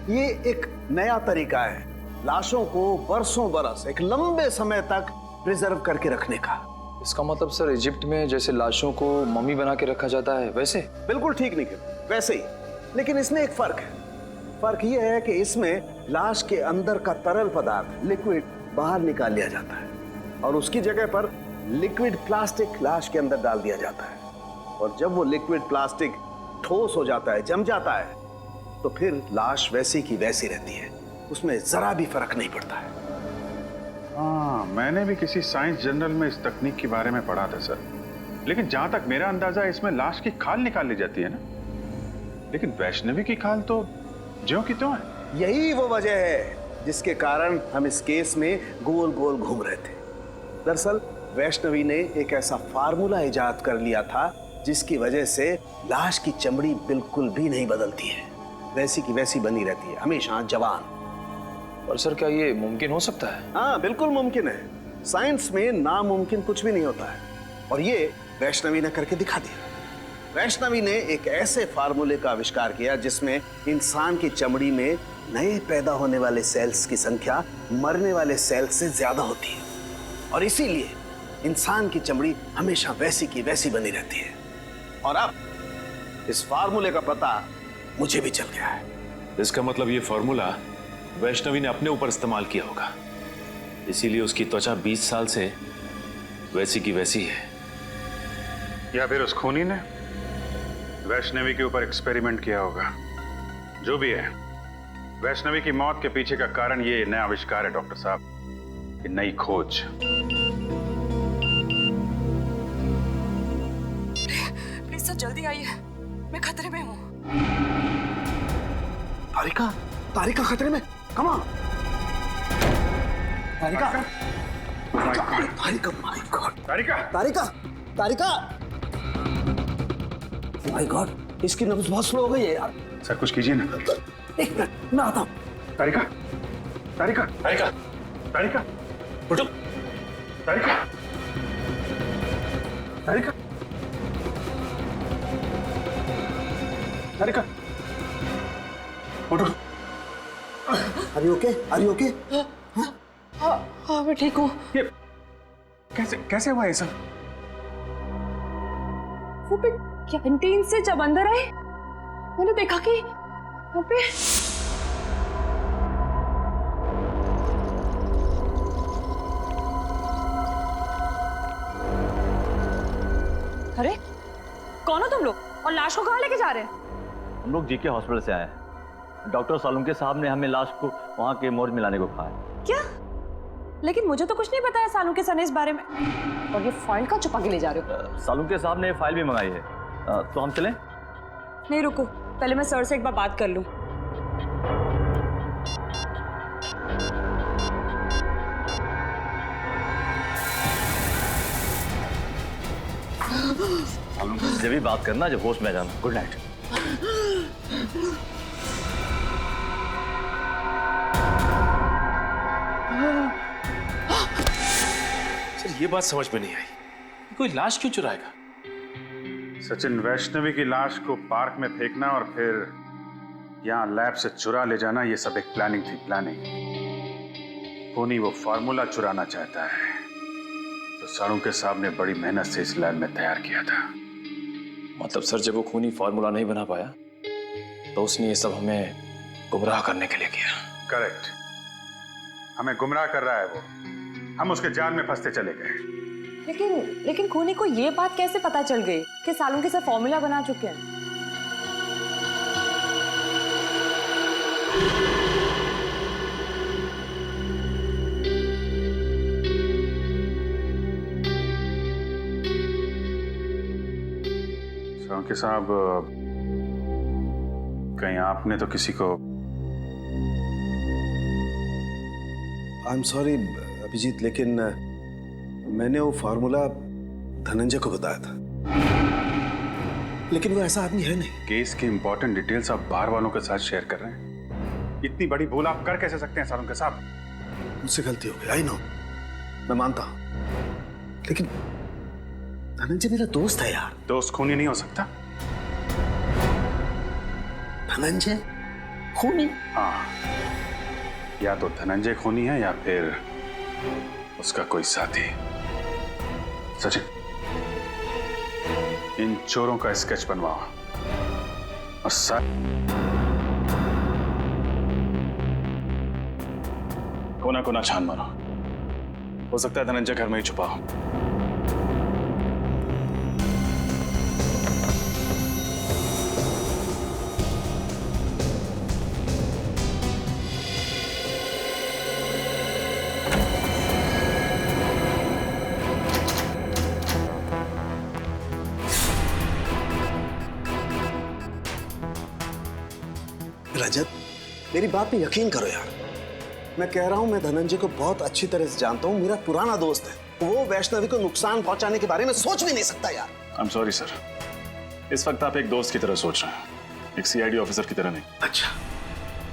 [SPEAKER 3] ये एक नया तरीका है लाशों को बरसों बरस, एक लंबे समय तक प्रिजर्व करके रखने का।
[SPEAKER 12] इसका मतलब सर, इजिप्ट में जैसे लाशों को मम्मी बना के रखा जाता है वैसे?
[SPEAKER 3] बिल्कुल ठीक निखिल, वैसे ही। लेकिन इसमें एक फर्क है। फर्क यह है कि इसमें लाश के अंदर का तरल पदार्थ, लिक्विड, बाहर निकाल लिया जाता है और उसकी जगह पर लिक्विड प्लास्टिक लाश के अंदर डाल दिया जाता है। और जब वो लिक्विड प्लास्टिक ठोस हो जाता है, जम जाता है, तो फिर लाश वैसी की वैसी रहती है, उसमें जरा भी फर्क नहीं पड़ता है।
[SPEAKER 8] हाँ, मैंने भी किसी साइंस जर्नल में इस तकनीक के बारे में पढ़ा था सर। लेकिन जहां तक मेरा अंदाजा है, इसमें लाश की खाल निकाल ली जाती है ना। लेकिन वैष्णवी की खाल तो ज्यों की त्यों है।
[SPEAKER 3] यही वो वजह है जिसके कारण हम इस केस में गोल गोल घूम रहे थे। दरअसल वैष्णवी ने एक ऐसा फार्मूला इजाद कर लिया था जिसकी वजह से लाश की चमड़ी बिल्कुल भी नहीं बदलती है, वैसी की वैसी बनी रहती है, हमेशा जवान।
[SPEAKER 12] और सर, क्या ये मुमकिन हो सकता है?
[SPEAKER 3] हाँ, बिल्कुल मुमकिन है। साइंस में नामुमकिन कुछ भी नहीं होता है और ये वैष्णवी ने करके दिखा दिया। वैष्णवी ने एक ऐसे फार्मूले का आविष्कार किया जिसमें इंसान की चमड़ी में नए पैदा होने वाले सेल्स की संख्या मरने वाले सेल्स से ज्यादा होती है और इसीलिए इंसान की चमड़ी हमेशा वैसी की वैसी बनी रहती है। और अब इस फार्मूले का पता मुझे भी चल गया है।
[SPEAKER 13] इसका मतलब ये फार्मूला वैष्णवी ने अपने ऊपर इस्तेमाल किया होगा, इसीलिए उसकी त्वचा 20 साल से वैसी की वैसी है।
[SPEAKER 8] या फिर उस खूनी ने वैष्णवी के ऊपर एक्सपेरिमेंट किया होगा। जो भी है, वैष्णवी की मौत के पीछे का कारण ये नया आविष्कार है डॉक्टर साहब, ये नई खोज।
[SPEAKER 5] प्लीज सर जल्दी आइए, मैं खतरे में हूँ।
[SPEAKER 2] तारिका, तारिका खतरे में, come on. Tarika, Tarika, my God,
[SPEAKER 8] Tarika,
[SPEAKER 3] Tarika, Tarika, my God, इसकी नब्ज बहुत स्लो हो गई है यार।
[SPEAKER 8] सर कुछ कीजिए ना।
[SPEAKER 3] एक मिनट, मैं आता हूँ।
[SPEAKER 8] तारिका, तारिका, तारिका, तारिका, उठो। तारिका, तारिका, तारिका, उठो।
[SPEAKER 3] Are you okay? Are you okay?
[SPEAKER 5] हाँ मैं ठीक हूँ।
[SPEAKER 8] ये कैसे कैसे हुआ ये सब?
[SPEAKER 1] वो भी कैंटीन से जब अंदर आए मैंने देखा कि वहाँ पे अरे कौन हो तुम लोग और लाश को कहाँ लेके जा रहे हैं?
[SPEAKER 15] हम लोग जीके हॉस्पिटल से आए हैं। डॉक्टर सालुंके साहब ने हमें लाश को वहाँ के मोर्ग में लाने को कहा है।
[SPEAKER 1] क्या? लेकिन मुझे तो कुछ नहीं बताया सालुंके सर ने इस बारे में। और ये फाइल का छुपा के ले जा रहे हो?
[SPEAKER 15] सालुंके साहब ने फाइल भी मंगाई है। तो हम चलें?
[SPEAKER 1] नहीं रुको, पहले मैं सर से एक बार बात कर लूं।
[SPEAKER 15] जब भी बात करना जब होश में आ जाना। Good night.
[SPEAKER 13] सर ये बात समझ में नहीं आई, कोई लाश क्यों चुराएगा?
[SPEAKER 8] सचिन, वैष्णवी की लाश को पार्क में फेंकना और फिर यहाँ लैब से चुरा ले जाना, ये सब एक प्लानिंग थी। प्लानिंग। खूनी वो फार्मूला चुराना चाहता है तो सालुंके साहब ने बड़ी मेहनत से इस लैब में तैयार किया था।
[SPEAKER 12] मतलब सर जब वो खूनी फार्मूला नहीं बना पाया तो उसने ये सब हमें गुमराह करने के लिए किया।
[SPEAKER 8] करेक्ट, हमें गुमराह कर रहा है वो। हम उसके जाल में फंसते चले गए।
[SPEAKER 1] लेकिन खूनी को ये बात कैसे पता चल गई कि सालुंके सर फॉर्मूला बना चुके हैं?
[SPEAKER 8] सालुंके साहब, कहीं आपने तो किसी को?
[SPEAKER 3] आई एम सॉरी अभिजीत, लेकिन मैंने वो फार्मूला धनंजय को बताया था, लेकिन वो ऐसा आदमी है नहीं।
[SPEAKER 8] केस की इंपॉर्टेंट डिटेल्स आप बाहर वालों के साथ शेयर कर रहे हैं। इतनी बड़ी भूल आप कर कैसे सकते हैं सालुंके साहब?
[SPEAKER 3] मुझसे गलती हो गई, आई नो, मैं मानता हूं, लेकिन धनंजय मेरा दोस्त है यार।
[SPEAKER 8] दोस्त खूनी नहीं हो सकता?
[SPEAKER 3] धनंजय खूनी?
[SPEAKER 8] हाँ, या तो धनंजय खूनी है या फिर उसका कोई साथी। सचिन, इन चोरों का स्केच बनवाओ और कोना कोना छान मारो। हो सकता है धनंजय घर में ही छुपा हो।
[SPEAKER 3] रजत, मेरी बात पे यकीन करो यार। मैं कह रहा हूं, मैं धनंजय को बहुत अच्छी तरह से जानता हूं, मेरा पुराना दोस्त है। वो वैष्णवी को नुकसान पहुंचाने के बारे में सोच भी नहीं सकता यार।
[SPEAKER 8] आई एम सॉरी सर, इस वक्त आप एक दोस्त की तरह सोच रहे हैं, एक सीआईडी ऑफिसर की तरह नहीं।
[SPEAKER 3] अच्छा,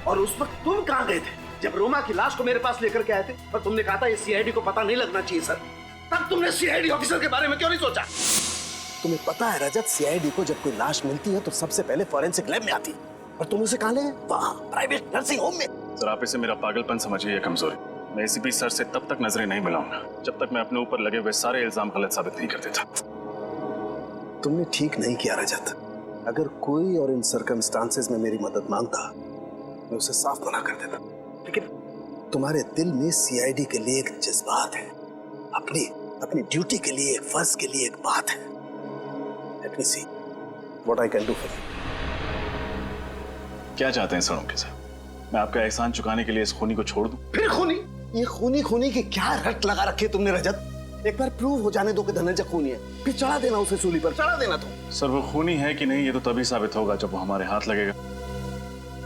[SPEAKER 3] और उस वक्त तुम कहां गए थे जब रोमा की लाश को मेरे पास लेकर के आए थे और तुमने कहा था ये सीआईडी को पता नहीं लगना चाहिए सर? तब तुमने सीआईडी ऑफिसर के बारे में क्यों नहीं सोचा? तुम्हें पता है रजत, सीआईडी को जब कोई लाश मिलती है तो सबसे पहले फॉरेंसिक लैब में आती है, और तुम उसे कहां ले? वहां प्राइवेट नर्सिंग होम में।
[SPEAKER 8] सर आप इसे मेरा पागलपन समझिए, कमजोरी। मैं एसीपी सर से तब तक नजरें नहीं मिलाऊंगा जब तक मैं अपने ऊपर लगे हुए सारे इल्जाम गलत साबित नहीं कर देता।
[SPEAKER 3] तुमने ठीक नहीं किया रजत। अगर कोई और इन सर्कमस्टांसेस में मेरी मदद मांगता, मैं उसे साफ मना कर देता, लेकिन तुम्हारे दिल में सीआईडी के लिए एक जज्बात है, अपनी ड्यूटी के लिए, एक फर्ज के लिए एक बात है। Let me see, what I can do for you.
[SPEAKER 13] क्या चाहते हैं सड़ों के साथ? मैं आपका एहसान चुकाने के लिए इस खूनी को छोड़ दूं?
[SPEAKER 3] फिर खूनी? ये खूनी खूनी की क्या रट लगा रखी है तुमने रजत? एक बार प्रूव हो जाने दो कि धनंजय खूनी है, फिर चढ़ा देना उसे सूली पर, चढ़ा देना तुम।
[SPEAKER 13] सर वो खूनी है कि नहीं ये तो तभी साबित होगा जब वो हमारे हाथ लगेगा।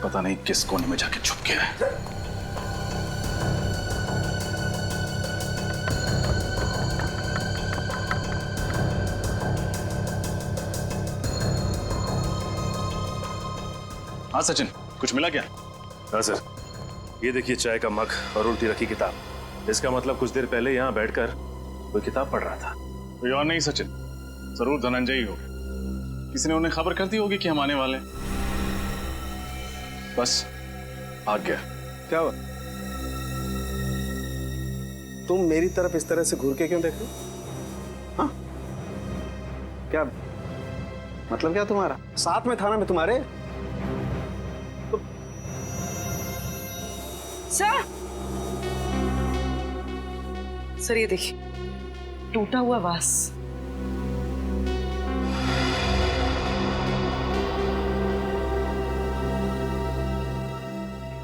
[SPEAKER 13] पता नहीं किस कोने में जाके छुप गया है। हाँ सचिन, कुछ मिला क्या?
[SPEAKER 16] हाँ सर, ये देखिए चाय का मग और उल्टी रखी किताब। इसका मतलब कुछ देर पहले यहाँ बैठकर कोई किताब पढ़ रहा था।
[SPEAKER 13] कोई और नहीं सचिन, जरूर धनंजय ही होगा। किसी ने उन्हें खबर कर दी होगी कि हम आने वाले हैं। बस भाग गया।
[SPEAKER 3] क्या हुआ? तुम मेरी तरफ इस तरह से घूर के क्यों देख रहे हो? हाँ? क्या मतलब क्या तुम्हारा? साथ में था ना मैं तुम्हारे?
[SPEAKER 5] सर ये देखिए, टूटा हुआ वास।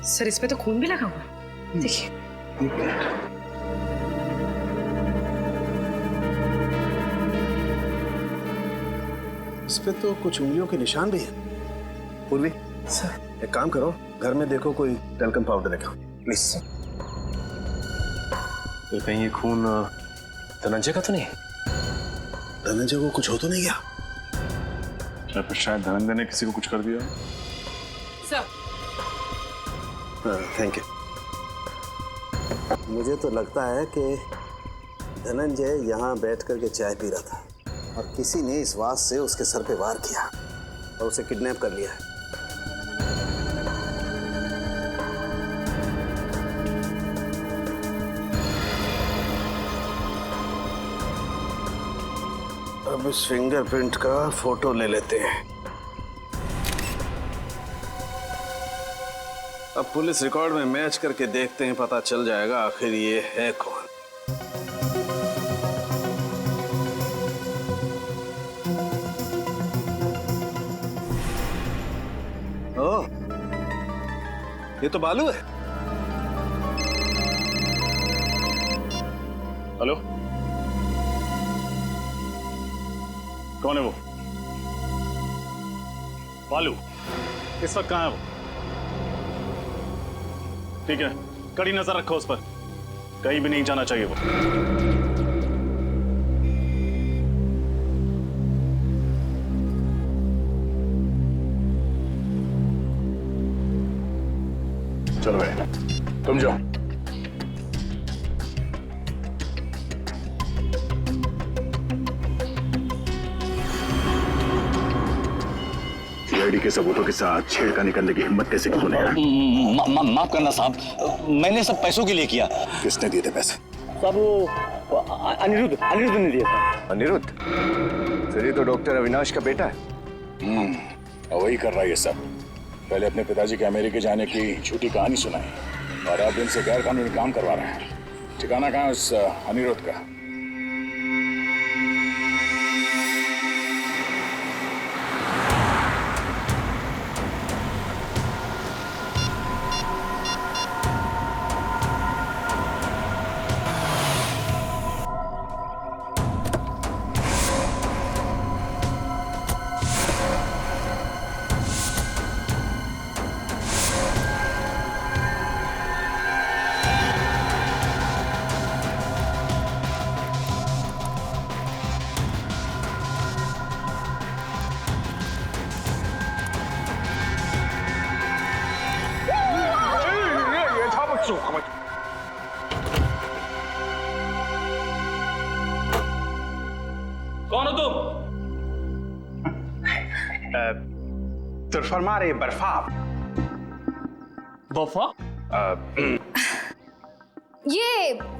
[SPEAKER 5] सर इसमें तो खून भी लगा हुआ, देखिए।
[SPEAKER 3] इस पे तो कुछ उंगलियों के निशान भी हैं। पूर्वी, सर एक काम करो, घर में देखो कोई टेल्कम पाउडर रखा, प्लीज।
[SPEAKER 16] फिर कहीं ये खून धनंजय का तो नहीं?
[SPEAKER 3] धनंजय को कुछ हो तो नहीं गया?
[SPEAKER 13] शायद धनंजय ने किसी को कुछ कर दिया।
[SPEAKER 5] Sir
[SPEAKER 3] thank you. मुझे तो लगता है कि धनंजय यहाँ बैठ करके चाय पी रहा था और किसी ने इस वास से उसके सर पे वार किया और उसे किडनैप कर लिया है। अब इस फिंगरप्रिंट का फोटो ले लेते हैं। अब पुलिस रिकॉर्ड में मैच करके देखते हैं, पता चल जाएगा आखिर ये है कौन। ओह, ये तो बालू है।
[SPEAKER 13] हेलो, कौन है वो? बालू इस वक्त कहाँ है वो? ठीक है, कड़ी नजर रखो उस पर, कहीं भी नहीं जाना चाहिए वो।
[SPEAKER 6] चलो भाई, तुम जाओ। सीआईडी के सबूतों के साथ छेड़खानी करने की हिम्मत कैसे की तूने?
[SPEAKER 15] माफ करना साहब, मैंने सब पैसों के लिए किया।
[SPEAKER 6] किसने दिए थे पैसे?
[SPEAKER 15] साहब वो अनिरुद्ध ने दिया था।
[SPEAKER 4] अनिरुद्ध? सर ये तो डॉक्टर अविनाश का बेटा है।
[SPEAKER 6] वही कर रहा है ये सब। पहले अपने पिताजी के अमेरिका जाने की झूठी कहानी सुनाई और अब इनसे गैर कानूनी काम करवा रहे हैं। ठिकाना कहाँ है उस अनिरुद्ध का?
[SPEAKER 8] कौन हो तुम?
[SPEAKER 17] Trasformare बर्फाब।
[SPEAKER 8] बफा?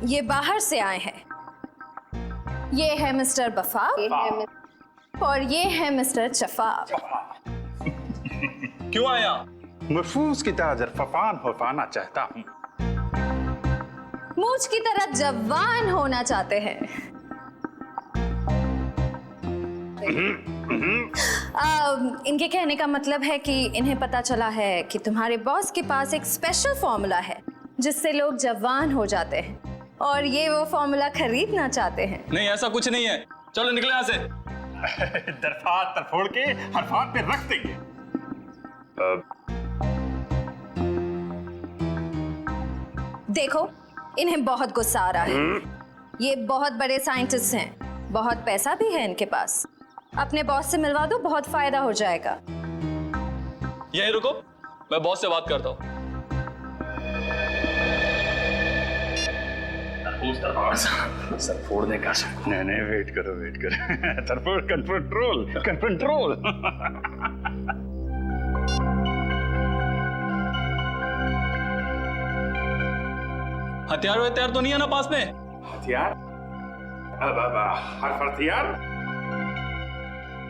[SPEAKER 18] ये बाहर से आए हैं। ये है मिस्टर बफाब और ये है मिस्टर चफाब।
[SPEAKER 8] क्यों आया?
[SPEAKER 17] महफूज की तरह जरफान होना चाहता हूँ।
[SPEAKER 18] मूछ की तरह जवान होना चाहते हैं। इनके कहने का मतलब है कि इन्हें पता चला है कि तुम्हारे बॉस के पास एक स्पेशल फॉर्मूला है जिससे लोग जवान हो जाते हैं और ये वो फॉर्मूला खरीदना चाहते हैं।
[SPEAKER 10] नहीं, ऐसा कुछ नहीं है। चलो निकले यहाँ से।
[SPEAKER 8] दरफात तरफोड़ के हरफात पे रख देंगे।
[SPEAKER 18] देखो, इन्हें बहुत गुस्सा आ रहा है। ये बहुत बड़े साइंटिस्ट हैं, बहुत पैसा भी है इनके पास। अपने बॉस से मिलवा दो, बहुत फायदा हो जाएगा।
[SPEAKER 10] यहीं रुको, मैं बॉस से बात करता हूँ।
[SPEAKER 8] सर फोड़ने का नहीं, वेट करो तरफोड़ कंट्रोल।
[SPEAKER 10] हथियार तो नहीं है ना पास में?
[SPEAKER 8] हथियार? अब हथियार?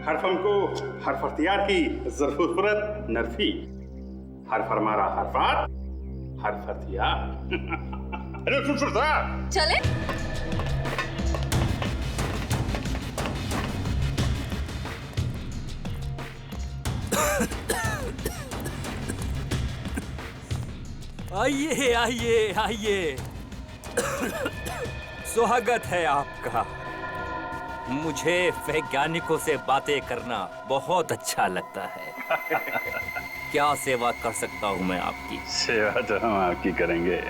[SPEAKER 8] हरफ हमको हरफ हथियार की जरूरत नरफी। हरफ हमारा हरफात, हरफ हथियार। अरे
[SPEAKER 18] चले।
[SPEAKER 19] आइए आइए आइए, स्वागत है आपका। मुझे वैज्ञानिकों से बातें करना बहुत अच्छा लगता है। क्या सेवा कर सकता हूँ मैं आपकी?
[SPEAKER 8] सेवा तो हम आपकी करेंगे।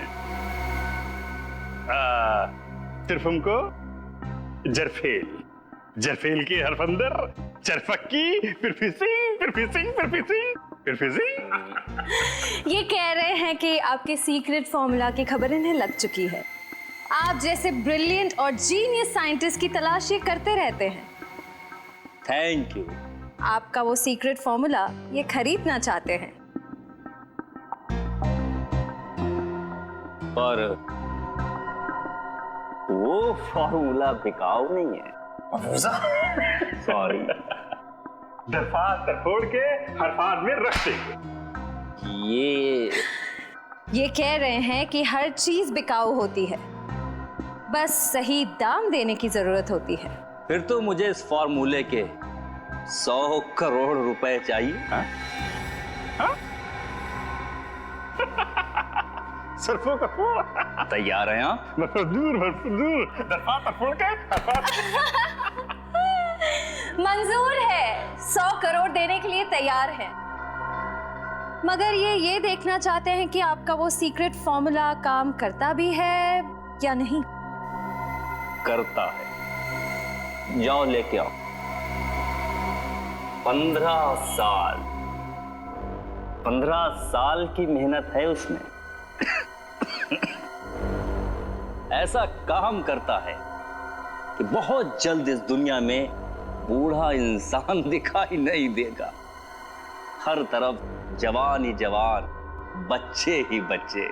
[SPEAKER 8] सिर्फ हमको जरफेल की हरफ अंदर, चरफक्की, फिर
[SPEAKER 18] ये कह रहे हैं कि आपके सीक्रेट फॉर्मूला की खबर इन्हें लग चुकी है। आप जैसे ब्रिलियंट और जीनियस साइंटिस्ट की तलाश ये करते रहते हैं।
[SPEAKER 19] Thank you.
[SPEAKER 18] आपका वो सीक्रेट फॉर्मूला ये खरीदना चाहते हैं।
[SPEAKER 19] पर वो फॉर्मूला बिकाऊ नहीं है। सॉरी।
[SPEAKER 8] दरफात तरफोड़ के हरफात में रख देंगे।
[SPEAKER 18] ये कह रहे हैं कि हर चीज बिकाऊ होती है, बस सही दाम देने की जरूरत होती है।
[SPEAKER 19] फिर तो मुझे इस फॉर्मूले के 100 करोड़ रुपए चाहिए।
[SPEAKER 8] सरफों का
[SPEAKER 19] तैयार हैं आप?
[SPEAKER 8] दूर दरफात तरफोड़ के
[SPEAKER 18] मंजूर है, 100 करोड़ देने के लिए तैयार है। मगर ये देखना चाहते हैं कि आपका वो सीक्रेट फॉर्मूला काम करता भी है या नहीं।
[SPEAKER 19] करता है। जाओ लेके आओ। 15 साल की मेहनत है उसमें। ऐसा काम करता है कि बहुत जल्द इस दुनिया में बूढ़ा इंसान दिखाई नहीं देगा। हर तरफ जवान ही जवान, बच्चे ही बच्चे।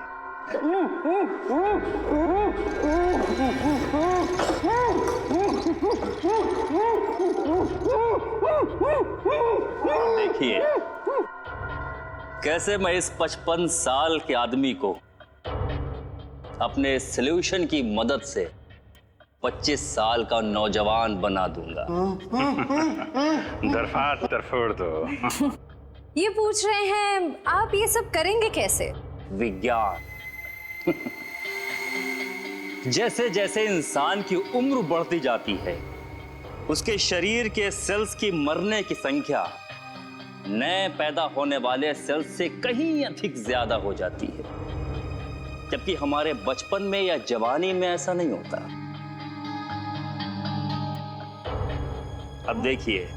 [SPEAKER 19] देखिए कैसे मैं इस 55 साल के आदमी को अपने सॉल्यूशन की मदद से 25 साल का नौजवान बना दूंगा।
[SPEAKER 8] दरफात तरफोड़ दो।
[SPEAKER 18] ये पूछ रहे हैं आप ये सब करेंगे कैसे?
[SPEAKER 19] विज्ञान। जैसे जैसे इंसान की उम्र बढ़ती जाती है, उसके शरीर के सेल्स की मरने की संख्या नए पैदा होने वाले सेल्स से कहीं अधिक ज्यादा हो जाती है, जबकि हमारे बचपन में या जवानी में ऐसा नहीं होता। अब देखिए,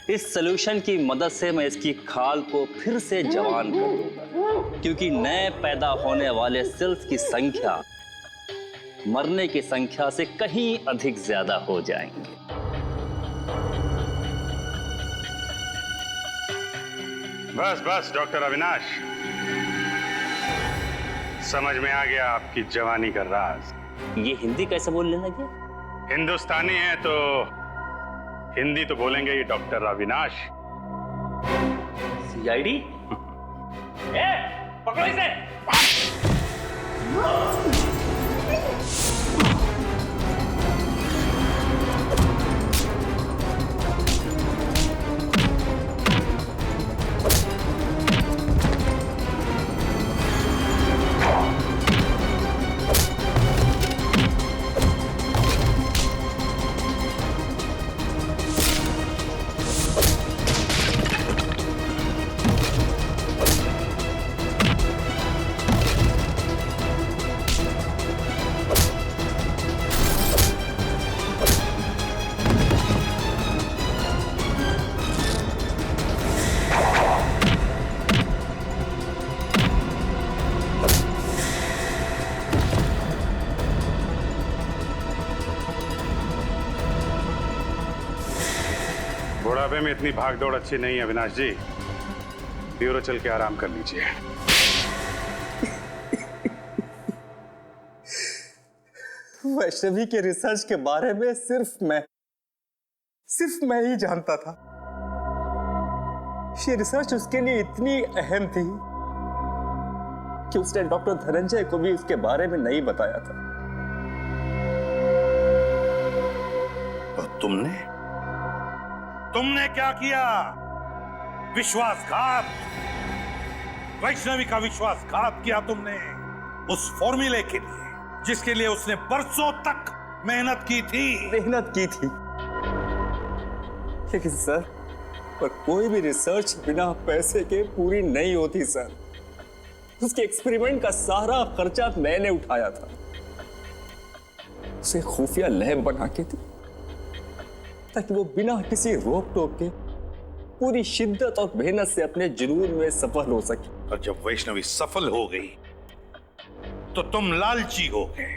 [SPEAKER 19] इस सॉल्यूशन की मदद से मैं इसकी खाल को फिर से जवान कर दूंगा, क्योंकि नए पैदा होने वाले सेल्स की संख्या मरने की संख्या से कहीं अधिक ज्यादा हो जाएंगे।
[SPEAKER 8] बस डॉक्टर अविनाश, समझ में आ गया आपकी जवानी का राज।
[SPEAKER 19] ये हिंदी कैसे बोलने लगे?
[SPEAKER 8] हिंदुस्तानी है तो हिंदी तो बोलेंगे ही डॉक्टर अविनाश।
[SPEAKER 19] सीआईडी? पकड़ो इसे।
[SPEAKER 8] बुढ़ापे में इतनी भाग दौड़ अच्छी नहीं है अविनाश जी। ब्यूरो चल के आराम कर लीजिए।
[SPEAKER 12] वैष्णवी के रिसर्च के बारे में सिर्फ मैं ही जानता था। ये रिसर्च उसके लिए इतनी अहम थी कि उसने डॉक्टर धनंजय को भी उसके बारे में नहीं बताया था।
[SPEAKER 6] और तुमने क्या किया? विश्वासघात, वैष्णवी का विश्वासघात किया तुमने उस फॉर्मूले के लिए जिसके लिए उसने बरसों तक मेहनत की थी।
[SPEAKER 12] लेकिन सर, पर कोई भी रिसर्च बिना पैसे के पूरी नहीं होती सर। उसके एक्सपेरिमेंट का सारा खर्चा मैंने उठाया था। उसे खुफिया लैब बना के दी ताकि वो बिना किसी रोक टोक के पूरी शिद्दत और मेहनत से अपने जुनून में सफल हो सके।
[SPEAKER 6] और जब वैष्णवी सफल हो गई तो तुम लालची हो गए।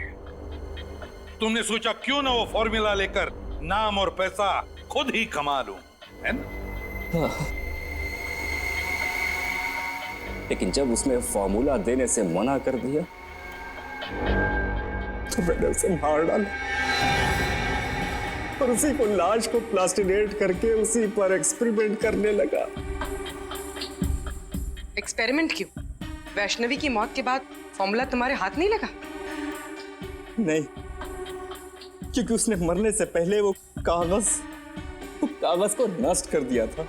[SPEAKER 6] तुमने सोचा क्यों ना वो फॉर्मूला लेकर नाम और पैसा खुद ही कमा लूं, है ना?
[SPEAKER 12] लेकिन जब उसने फॉर्मूला देने से मना कर दिया तो मैंने उसे मार डाला और उसी को लाश को प्लास्टिनेट करके उसी पर एक्सपेरिमेंट करने लगा।
[SPEAKER 5] एक्सपेरिमेंट क्यों? वैष्णवी की मौत के बाद फॉर्मूला तुम्हारे हाथ नहीं लगा?
[SPEAKER 12] नहीं, क्योंकि उसने मरने से पहले वो कागज को नष्ट कर दिया था।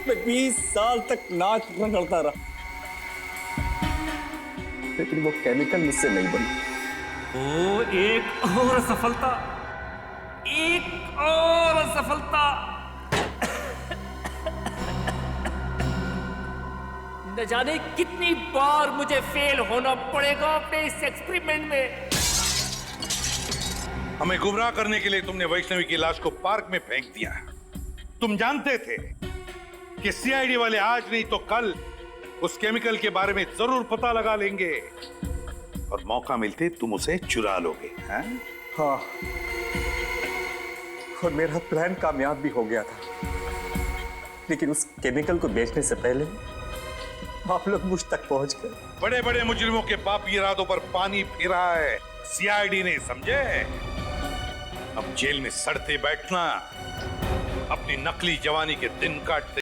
[SPEAKER 12] मैं 20 साल तक नाक रगड़ता रहा, लेकिन वो केमिकल मुझसे नहीं बना।
[SPEAKER 20] ओ, एक और सफलता। न जाने कितनी बार मुझे फेल होना पड़ेगा अपने इस एक्सपेरिमेंट में।
[SPEAKER 6] हमें गुमराह करने के लिए तुमने वैष्णवी की लाश को पार्क में फेंक दिया। तुम जानते थे कि सीआईडी वाले आज नहीं तो कल उस केमिकल के बारे में जरूर पता लगा लेंगे और मौका मिलते तुम उसे चुरा लोगे।
[SPEAKER 12] हाँ, और मेरा प्लान कामयाब भी हो गया था। लेकिन उस केमिकल को बेचने से पहले आप लोग मुझ तक पहुंच गए।
[SPEAKER 6] बड़े बड़े मुजरिमों के पापी इरादों पर पानी फिरा है सीआईडी ने, समझे? अब जेल में सड़ते बैठना, अपनी नकली जवानी के दिन काटते